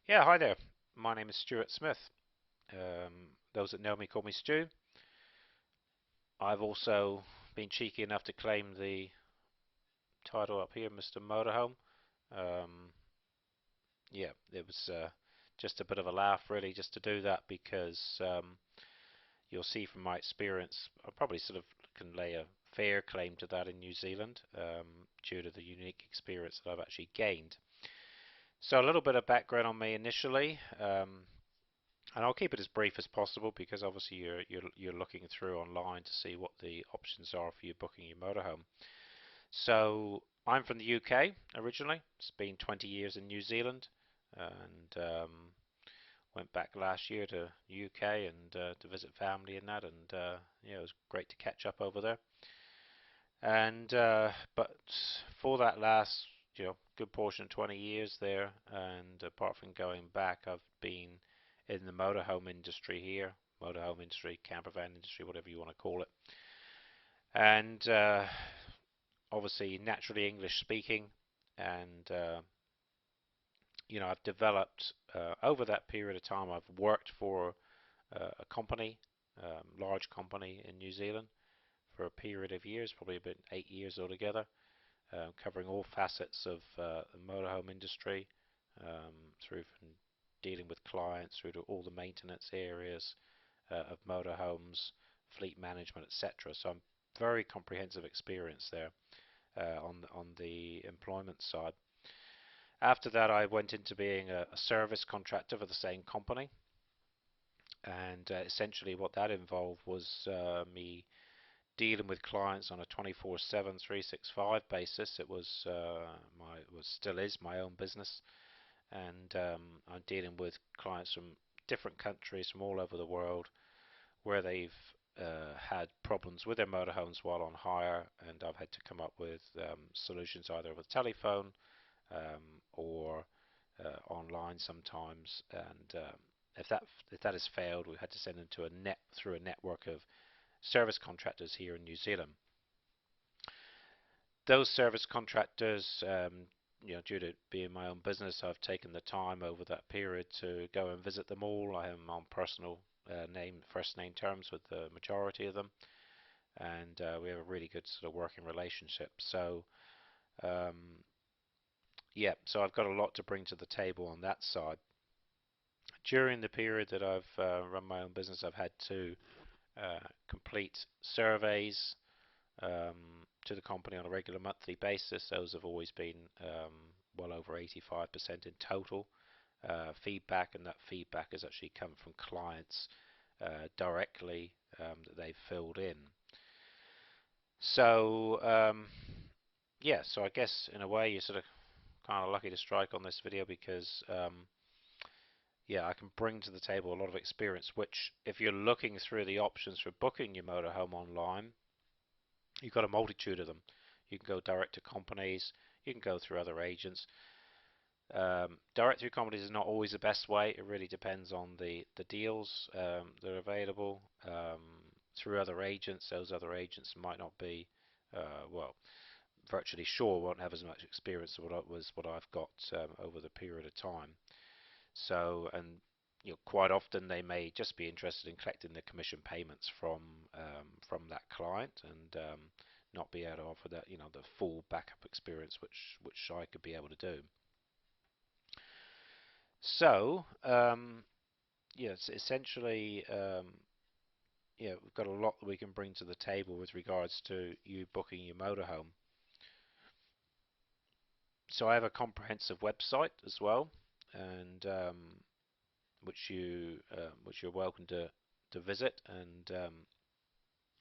Yeah, hi there. My name is Stuart Smith. Those that know me call me Stu. I've also been cheeky enough to claim the title up here, Mr. Motorhome. Um, yeah, it was just a bit of a laugh, really, just to do that because you'll see from my experience, I probably sort of can lay a fair claim to that in New Zealand due to the unique experience that I've actually gained. So a little bit of background on me initially. And I'll keep it as brief as possible because obviously you're looking through online to see what the options are for you booking your motorhome. So I'm from the UK originally. It's been 20 years in New Zealand, and went back last year to UK and to visit family and that, and yeah, it was great to catch up over there. And but for that last good portion of 20 years there, and apart from going back, I've been in the motorhome industry here, motorhome industry, campervan industry, whatever you want to call it, and obviously naturally English speaking, and I've developed over that period of time. I've worked for a company, large company in New Zealand for a period of years, probably about 8 years altogether, covering all facets of the motorhome industry, through from dealing with clients through to all the maintenance areas of motorhomes, fleet management, etc. So I'm very comprehensive experience there on the employment side. After that, I went into being a service contractor for the same company, and essentially what that involved was me dealing with clients on a 24/7, 365 basis. It was still is my own business, and I'm dealing with clients from different countries from all over the world where they've had problems with their motorhomes while on hire, and I've had to come up with solutions either over the telephone or online sometimes. And if that has failed, we've had to send them to through a network of service contractors here in New Zealand. Those service contractors, due to being my own business, I've taken the time over that period to go and visit them all. I am on personal first name terms with the majority of them, and we have a really good sort of working relationship. So, um, yeah, so I've got a lot to bring to the table on that side. During the period that I've run my own business, I've had to complete surveys to the company on a regular monthly basis. Those have always been well over 85% in total feedback, and that feedback has actually come from clients directly that they've filled in. So yeah, so I guess in a way you're sort of kind of lucky to strike on this video because yeah, I can bring to the table a lot of experience, which if you're looking through the options for booking your motorhome online, you've got a multitude of them. You can go direct to companies, you can go through other agents. Direct through companies is not always the best way. It really depends on the deals that are available. Through other agents, those other agents might not be, well, virtually sure won't have as much experience as what I've got over the period of time. So, and quite often they may just be interested in collecting the commission payments from that client, and not be able to offer that the full backup experience which I could be able to do. So yes, essentially we've got a lot that we can bring to the table with regards to you booking your motorhome. So I have a comprehensive website as well, and which you're welcome to visit, and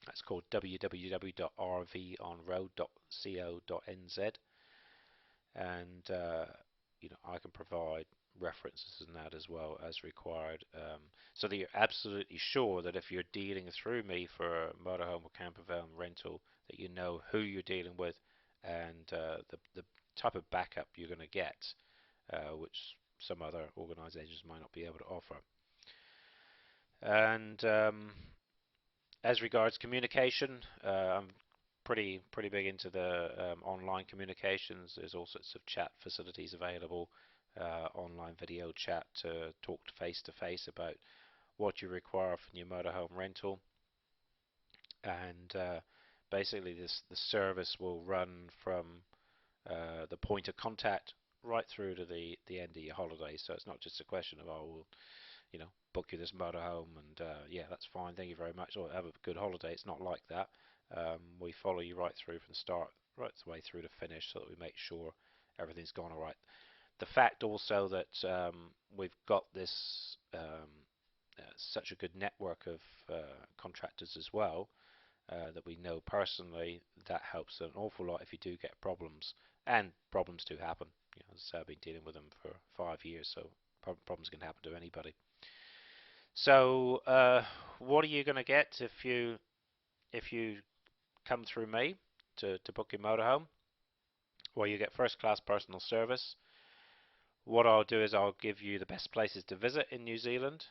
that's called www.rvonroad.co.nz, and I can provide references in that as well as required, so that you're absolutely sure that if you're dealing through me for a motorhome or campervan rental, that you know who you're dealing with, and the type of backup you're going to get, which some other organisations might not be able to offer. And as regards communication, I'm pretty big into the online communications. There's all sorts of chat facilities available, online video chat to talk face to face about what you require from your motorhome rental, and basically the service will run from the point of contact right through to the end of your holiday. So it's not just a question of, oh, we'll, book you this motorhome and yeah, that's fine, thank you very much, or have a good holiday. It's not like that. We follow you right through from the start, right the way through to finish, so that we make sure everything's gone all right. The fact also that we've got this such a good network of contractors as well, that we know personally, that helps an awful lot if you do get problems, and problems do happen. As I've been dealing with them for 5 years, so problems can happen to anybody. So, what are you going to get if you come through me to book your motorhome? Well, you get first class personal service. What I'll do is I'll give you the best places to visit in New Zealand.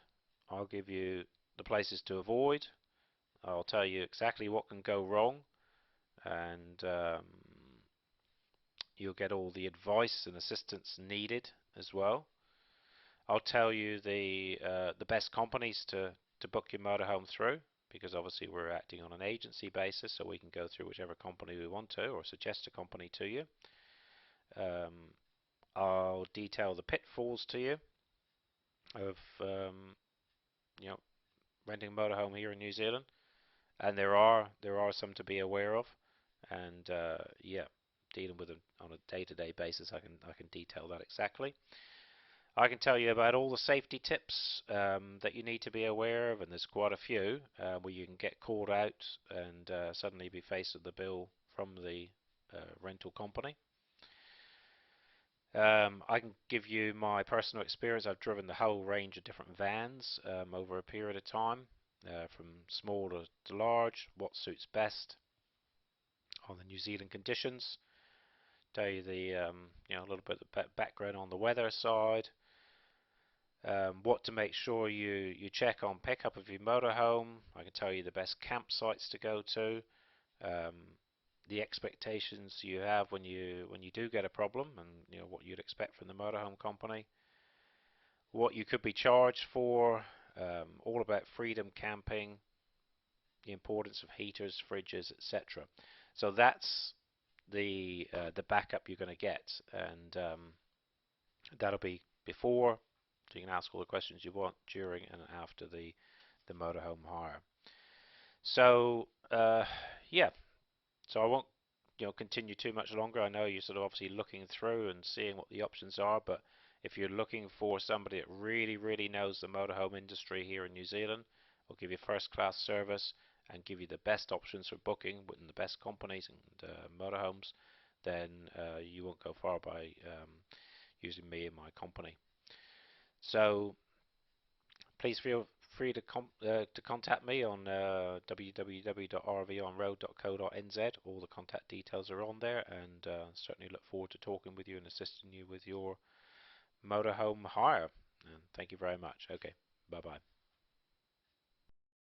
I'll give you the places to avoid. I'll tell you exactly what can go wrong, and you'll get all the advice and assistance needed as well. I'll tell you the best companies to book your motorhome through, because obviously we're acting on an agency basis, so we can go through whichever company we want to, or suggest a company to you. Um, I'll detail the pitfalls to you of you know renting a motorhome here in New Zealand, and there are some to be aware of, and yeah, dealing with them on a day-to-day basis, I can detail that exactly. I can tell you about all the safety tips that you need to be aware of, and there's quite a few where you can get called out and suddenly be faced with the bill from the rental company. I can give you my personal experience. I've driven the whole range of different vans over a period of time, from small to large, what suits best on the New Zealand conditions. Tell you the a little bit of background on the weather side. What to make sure you check on pickup of your motorhome. I can tell you the best campsites to go to, um, the expectations you have when you do get a problem, and what you'd expect from the motorhome company, what you could be charged for, all about freedom camping, the importance of heaters, fridges, etc. So that's the backup you're going to get, and that'll be before, so you can ask all the questions you want during and after the motorhome hire. So yeah, so I won't continue too much longer. I know you're sort of obviously looking through and seeing what the options are, but if you're looking for somebody that really knows the motorhome industry here in New Zealand, will give you first class service and give you the best options for booking within the best companies and motorhomes, then you won't go far by using me and my company. So please feel free to contact me on www.rvonroad.co.nz. All the contact details are on there, and certainly look forward to talking with you and assisting you with your motorhome hire. And thank you very much. Okay, bye bye.